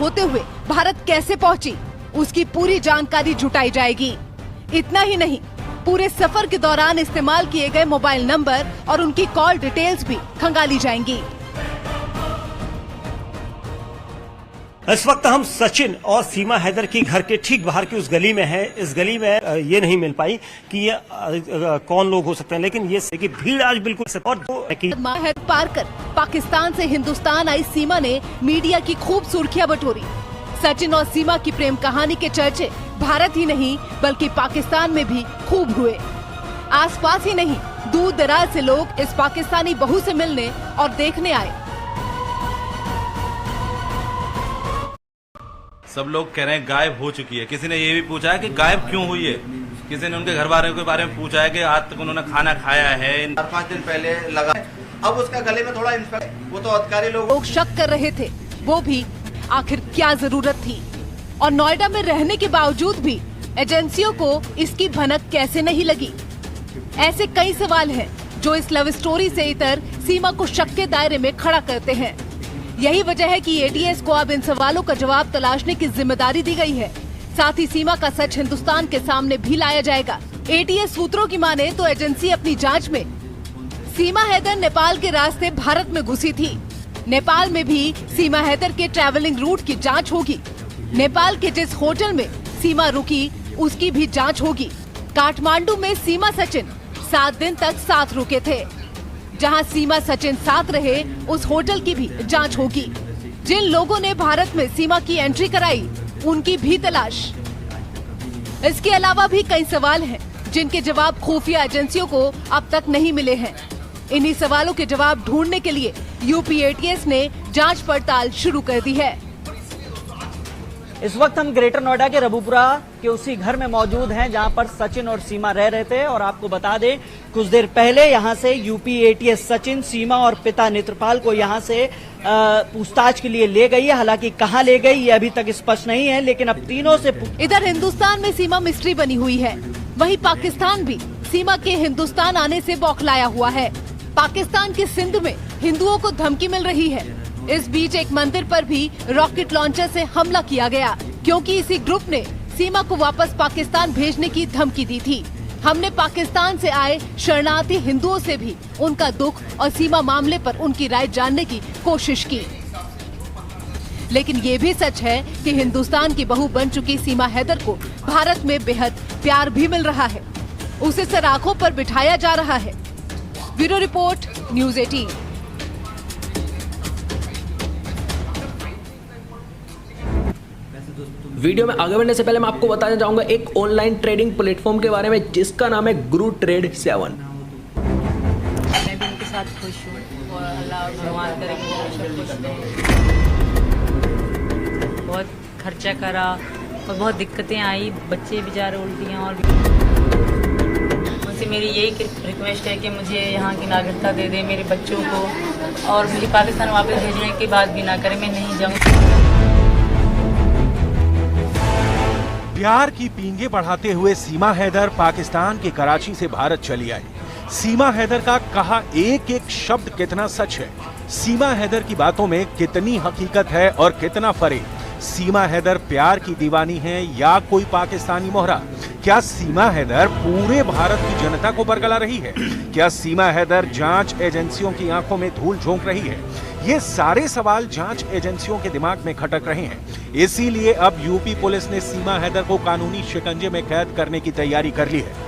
होते हुए भारत कैसे पहुंची, उसकी पूरी जानकारी जुटाई जाएगी। इतना ही नहीं, पूरे सफर के दौरान इस्तेमाल किए गए मोबाइल नंबर और उनकी कॉल डिटेल्स भी खंगाली जाएंगी। इस वक्त हम सचिन और सीमा हैदर की घर के ठीक बाहर की उस गली में है। इस गली में ये नहीं मिल पाई कि ये कौन लोग हो सकते हैं, लेकिन ये कि भीड़ आज बिल्कुल और पार कर पाकिस्तान से हिंदुस्तान आई सीमा ने मीडिया की खूब सुर्खियां बटोरी। सचिन और सीमा की प्रेम कहानी के चर्चे भारत ही नहीं बल्कि पाकिस्तान में भी खूब हुए। आसपास ही नहीं, दूर दराज से लोग इस पाकिस्तानी बहू से मिलने और देखने आए। सब लोग कह रहे हैं गायब हो चुकी है। किसी ने ये भी पूछा है कि गायब क्यों हुई है। किसी ने उनके घर वालों के बारे में पूछा है कि आज तक उन्होंने खाना खाया है। 4-5 दिन पहले लगा, अब उसका गले में थोड़ा इन्फेक्शन, वो तो अधिकारी लोग शक कर रहे थे, वो भी आखिर क्या जरूरत थी। और नोएडा में रहने के बावजूद भी एजेंसियों को इसकी भनक कैसे नहीं लगी। ऐसे कई सवाल हैं जो इस लव स्टोरी से इतर सीमा को शक के दायरे में खड़ा करते हैं। यही वजह है कि एटीएस को अब इन सवालों का जवाब तलाशने की जिम्मेदारी दी गई है। साथ ही सीमा का सच हिंदुस्तान के सामने भी लाया जाएगा। एटीएस सूत्रों की माने तो एजेंसी अपनी जांच में सीमा हैदर नेपाल के रास्ते भारत में घुसी थी। नेपाल में भी सीमा हैदर के ट्रैवलिंग रूट की जांच होगी। नेपाल के जिस होटल में सीमा रुकी उसकी भी जांच होगी। काठमांडू में सीमा सचिन 7 दिन तक साथ रुके थे। जहां सीमा सचिन साथ रहे उस होटल की भी जांच होगी। जिन लोगों ने भारत में सीमा की एंट्री कराई उनकी भी तलाश। इसके अलावा भी कई सवाल हैं जिनके जवाब खुफिया एजेंसियों को अब तक नहीं मिले हैं। इन्हीं सवालों के जवाब ढूंढने के लिए यूपी एटीएस ने जांच पड़ताल शुरू कर दी है। इस वक्त हम ग्रेटर नोएडा के रबुपुरा के उसी घर में मौजूद हैं जहां पर सचिन और सीमा रह रहे थे। और आपको बता दें, कुछ देर पहले यहां से यूपी एटीएस सचिन, सीमा और पिता नेत्रपाल को यहां से पूछताछ के लिए ले गई है। हालांकि कहां ले गई ये अभी तक स्पष्ट नहीं है, लेकिन अब तीनों से इधर हिंदुस्तान में सीमा मिस्ट्री बनी हुई है, वहीं पाकिस्तान भी सीमा के हिंदुस्तान आने से बौखलाया हुआ है। पाकिस्तान के सिंध में हिंदुओं को धमकी मिल रही है। इस बीच एक मंदिर पर भी रॉकेट लॉन्चर से हमला किया गया, क्योंकि इसी ग्रुप ने सीमा को वापस पाकिस्तान भेजने की धमकी दी थी। हमने पाकिस्तान से आए शरणार्थी हिंदुओं से भी उनका दुख और सीमा मामले पर उनकी राय जानने की कोशिश की। लेकिन ये भी सच है कि हिंदुस्तान की बहू बन चुकी सीमा हैदर को भारत में बेहद प्यार भी मिल रहा है। उसे सराखों पर बिठाया जा रहा है। Bureau report, news 18। वीडियो में आगे बढ़ने से पहले मैं आपको बताना चाहूंगा एक ऑनलाइन ट्रेडिंग प्लेटफॉर्म के बारे में जिसका नाम है गुरु ट्रेड 7। मैं भी उनके साथ खुश हूँ और अल्लाह और भगवान करे कि वो सब खुश रहे। बहुत खर्चा करा और बहुत दिक्कतें आई, बच्चे बेचारे उल्टियाँ। और उनसे मेरी यही रिक्वेस्ट है कि मुझे यहाँ की नागरिकता दे दे मेरे बच्चों को, और मुझे पाकिस्तान वापस भेजने की बात भी ना करे। मैं नहीं जाऊँ। प्यार की पींगे बढ़ाते हुए सीमा हैदर पाकिस्तान के कराची से भारत चली आई। सीमा हैदर का कहा एक एक शब्द कितना सच है, सीमा हैदर की बातों में कितनी हकीकत है और कितना फरेब। सीमा हैदर प्यार की दीवानी है या कोई पाकिस्तानी मोहरा? क्या सीमा हैदर पूरे भारत की जनता को बरगला रही है? क्या सीमा हैदर जांच एजेंसियों की आंखों में धूल झोंक रही है? ये सारे सवाल जांच एजेंसियों के दिमाग में खटक रहे हैं। इसीलिए अब यूपी पुलिस ने सीमा हैदर को कानूनी शिकंजे में कैद करने की तैयारी कर ली है।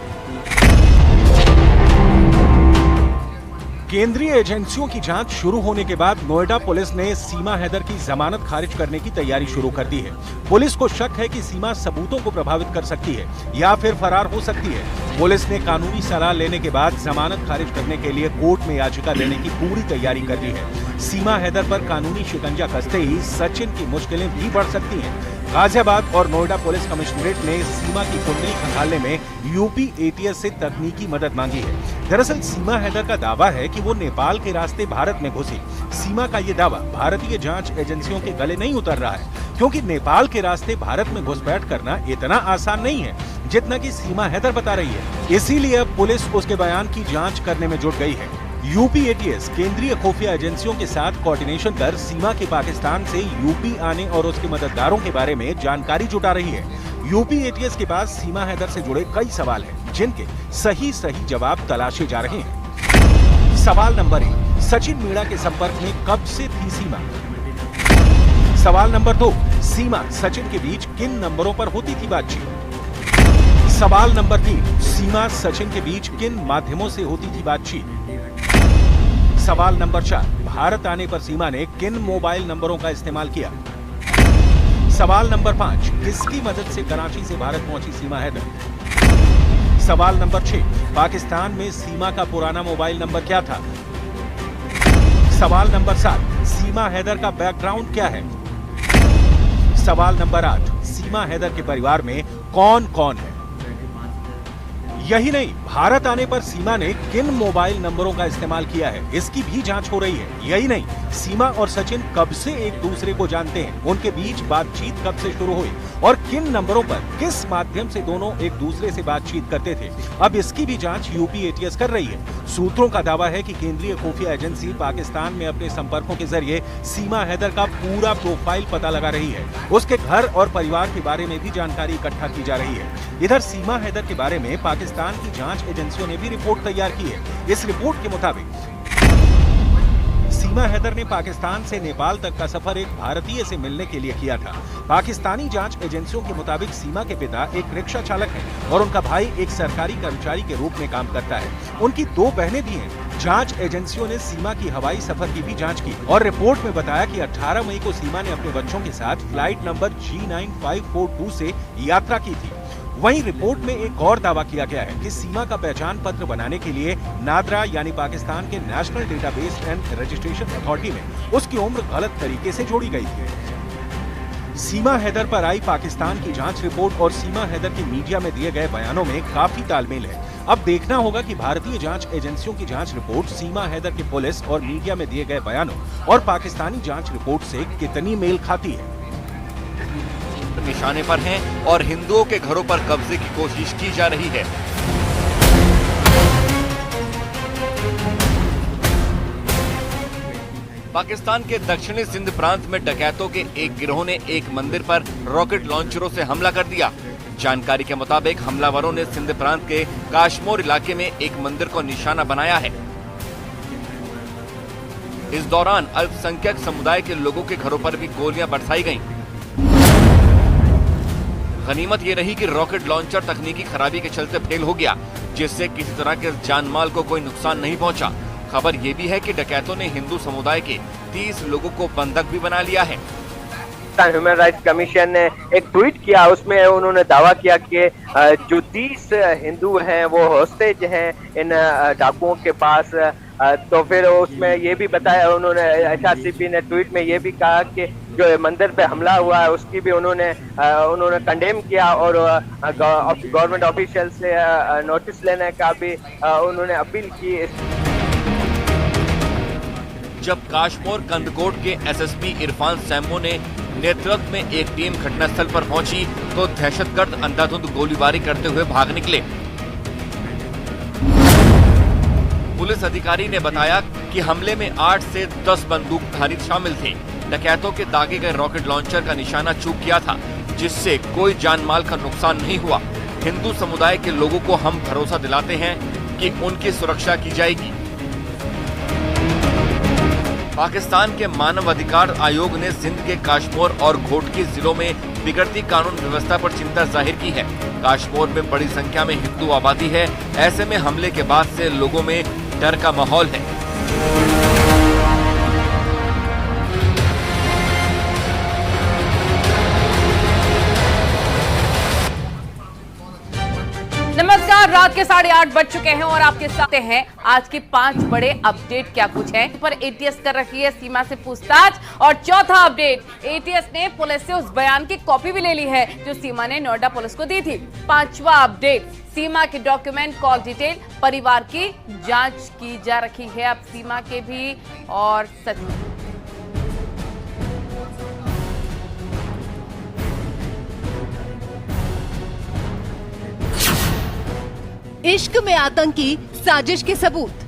केंद्रीय एजेंसियों की जांच शुरू होने के बाद नोएडा पुलिस ने सीमा हैदर की जमानत खारिज करने की तैयारी शुरू कर दी है। पुलिस को शक है कि सीमा सबूतों को प्रभावित कर सकती है या फिर फरार हो सकती है। पुलिस ने कानूनी सलाह लेने के बाद जमानत खारिज करने के लिए कोर्ट में याचिका देने की पूरी तैयारी कर ली है। सीमा हैदर पर कानूनी शिकंजा कसते ही सचिन की मुश्किलें भी बढ़ सकती हैं। गाजियाबाद और नोएडा पुलिस कमिश्नरेट ने सीमा की कुंडली खंगालने में यूपी एटीएस से तकनीकी मदद मांगी है। दरअसल सीमा हैदर का दावा है कि वो नेपाल के रास्ते भारत में घुसी। सीमा का ये दावा भारतीय जांच एजेंसियों के गले नहीं उतर रहा है, क्योंकि नेपाल के रास्ते भारत में घुसपैठ करना इतना आसान नहीं है जितना कि सीमा हैदर बता रही है। इसीलिए अब पुलिस उसके बयान की जांच करने में जुट गई है। यूपी एटीएस केंद्रीय खुफिया एजेंसियों के साथ कोऑर्डिनेशन कर सीमा के पाकिस्तान से यूपी आने और उसके मददगारों के बारे में जानकारी जुटा रही है। यूपी एटीएस के पास सीमा हैदर से जुड़े कई सवाल हैं, जिनके सही जवाब तलाशे जा रहे हैं। सवाल नंबर 1, सचिन मीणा के संपर्क में कब से थी सीमा? सवाल नंबर 2, सीमा सचिन के बीच किन नंबरों पर होती थी बातचीत? सवाल नंबर 3, सीमा सचिन के बीच किन माध्यमों से होती थी बातचीत? सवाल नंबर 4, भारत आने पर सीमा ने किन मोबाइल नंबरों का इस्तेमाल किया? सवाल नंबर 5, किसकी मदद से कराची से भारत पहुंची सीमा हैदर? सवाल नंबर 6, पाकिस्तान में सीमा का पुराना मोबाइल नंबर क्या था? सवाल नंबर 7, सीमा हैदर का बैकग्राउंड क्या है? सवाल नंबर 8, सीमा हैदर के परिवार में कौन कौन है? यही नहीं, भारत आने पर सीमा ने किन मोबाइल नंबरों का इस्तेमाल किया है, इसकी भी जांच हो रही है। यही नहीं, सीमा और सचिन कब से एक दूसरे को जानते हैं, उनके बीच बातचीत कब से शुरू हुई और किन नंबरों पर किस माध्यम से दोनों एक दूसरे से बातचीत करते थे, अब इसकी भी जांच यूपी एटीएस कर रही है। सूत्रों का दावा है कि केंद्रीय खुफिया एजेंसी पाकिस्तान में अपने संपर्कों के जरिए सीमा हैदर का पूरा प्रोफाइल पता लगा रही है। उसके घर और परिवार के बारे में भी जानकारी इकट्ठा की जा रही है। इधर सीमा हैदर के बारे में पाकिस्तान की जांच एजेंसियों ने भी रिपोर्ट तैयार की है। इस रिपोर्ट के मुताबिक सीमा हैदर ने पाकिस्तान से नेपाल तक का सफर एक भारतीय से मिलने के लिए किया था। पाकिस्तानी जांच एजेंसियों के मुताबिक सीमा के पिता एक रिक्शा चालक हैं और उनका भाई एक सरकारी कर्मचारी के रूप में काम करता है। उनकी 2 बहनें भी हैं। जांच एजेंसियों ने सीमा की हवाई सफर की भी जांच की और रिपोर्ट में बताया कि 18 मई को सीमा ने अपने बच्चों के साथ फ्लाइट नंबर G9542 से यात्रा की थी। वहीं रिपोर्ट में एक और दावा किया गया है कि सीमा का पहचान पत्र बनाने के लिए नादरा यानी पाकिस्तान के national database and registration authority में उसकी उम्र गलत तरीके से जोड़ी गई थी। सीमा हैदर पर आई पाकिस्तान की जांच रिपोर्ट और सीमा हैदर की मीडिया में दिए गए बयानों में काफी तालमेल है। अब देखना होगा कि भारतीय जांच एजेंसियों की जांच रिपोर्ट सीमा हैदर के पुलिस और मीडिया में दिए गए बयानों और पाकिस्तानी जांच रिपोर्ट से कितनी मेल खाती है। निशाने पर हैं और हिंदुओं के घरों पर कब्जे की कोशिश की जा रही है। पाकिस्तान के दक्षिणी सिंध प्रांत में डकैतों के एक गिरोह ने एक मंदिर पर रॉकेट लॉन्चरों से हमला कर दिया। जानकारी के मुताबिक हमलावरों ने सिंध प्रांत के काशमोर इलाके में एक मंदिर को निशाना बनाया है। इस दौरान अल्पसंख्यक समुदाय के लोगों के घरों पर भी गोलियां बरसाई गईं। गनीमत ये रही कि रॉकेट लॉन्चर तकनीकी खराबी के चलते फेल हो गया, जिससे किसी तरह के जानमाल को कोई नुकसान नहीं पहुंचा। खबर ये भी है कि डकैतों ने हिंदू समुदाय के 30 लोगों को बंधक भी बना लिया है। ह्यूमन राइट्स कमीशन ने एक ट्वीट किया, उसमें उन्होंने दावा किया कि जो 30 हिंदू हैं वो हॉस्टेज हैं इन डाकुओं के पास। तो फिर उसमें ये भी बताया उन्होंने, HRCP ने ट्वीट में ये भी कहा कि जो मंदिर पे हमला हुआ है उसकी भी उन्होंने कंडेम किया और गवर्नमेंट ऑफिशियल से नोटिस लेने का भी उन्होंने अपील की। जब काशमोर कंदकोट के SSP इरफान सैम्मो ने नेतृत्व में एक टीम घटनास्थल पर पहुंची तो दहशतगर्द अंधाधुंध गोलीबारी करते हुए भाग निकले। पुलिस अधिकारी ने बताया कि हमले में 8 से 10 बंदूकधारी शामिल थे। डकैतों के दागे गए रॉकेट लॉन्चर का निशाना चूक गया था, जिससे कोई जानमाल का नुकसान नहीं हुआ। हिंदू समुदाय के लोगों को हम भरोसा दिलाते हैं कि उनकी सुरक्षा की जाएगी। पाकिस्तान के मानव अधिकार आयोग ने सिंध के काशमोर और घोटकी जिलों में बिगड़ती कानून व्यवस्था पर चिंता जाहिर की है। काशमोर में बड़ी संख्या में हिंदू आबादी है। ऐसे में हमले के बाद से लोगों में डर का माहौल है। नमस्कार, रात के 8:30 बज चुके हैं और आपके साथ हैं आज के 5 बड़े अपडेट क्या कुछ है। पर एटीएस कर रही है सीमा से पूछताछ और चौथा अपडेट, एटीएस ने पुलिस से उस बयान की कॉपी भी ले ली है जो सीमा ने नोएडा पुलिस को दी थी। 5वां अपडेट, सीमा के डॉक्यूमेंट, कॉल डिटेल, परिवार की जांच की जा रही है अब सीमा के भी और इश्क में आतंकी साजिश के सबूत।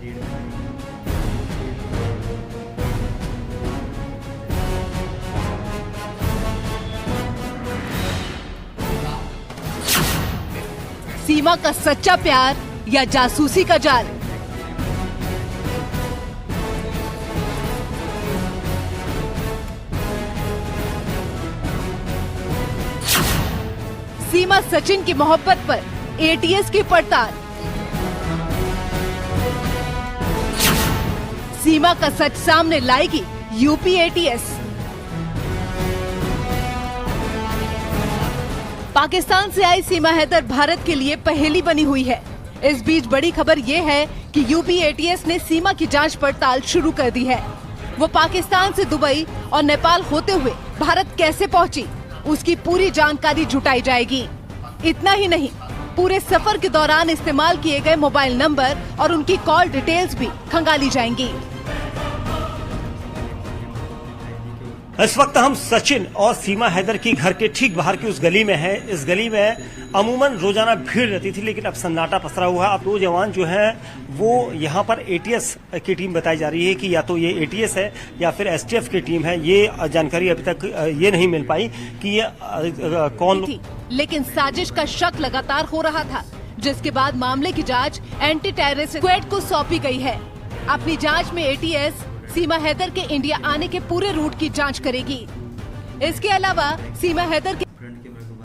सीमा का सच्चा प्यार या जासूसी का जाल? सीमा सचिन की मोहब्बत पर एटीएस की पड़ताल। सीमा का सच सामने लाएगी यूपी एटीएस। पाकिस्तान से आई सीमा हैदर भारत के लिए पहेली बनी हुई है। इस बीच बड़ी खबर ये है कि यूपी एटीएस ने सीमा की जांच पड़ताल शुरू कर दी है। वो पाकिस्तान से दुबई और नेपाल होते हुए भारत कैसे पहुंची, उसकी पूरी जानकारी जुटाई जाएगी। इतना ही नहीं, पूरे सफर के दौरान इस्तेमाल किए गए मोबाइल नंबर और उनकी कॉल डिटेल्स भी खंगाली जाएंगी। इस वक्त हम सचिन और सीमा हैदर की घर के ठीक बाहर की उस गली में हैं। इस गली में अमूमन रोजाना भीड़ रहती थी, लेकिन अब सन्नाटा पसरा हुआ है। अब दो जवान जो हैं वो यहाँ पर एटीएस की टीम बताई जा रही है कि या तो ये एटीएस है या फिर एसटीएफ की टीम है। ये जानकारी अभी तक ये नहीं मिल पाई कि ये कौन थी, लेकिन साजिश का शक लगातार हो रहा था, जिसके बाद मामले की जांच एंटी टेररिस्ट स्क्वाड को सौंपी गई है। अपनी जांच में एटीएस सीमा हैदर के इंडिया आने के पूरे रूट की जांच करेगी। इसके अलावा सीमा हैदर के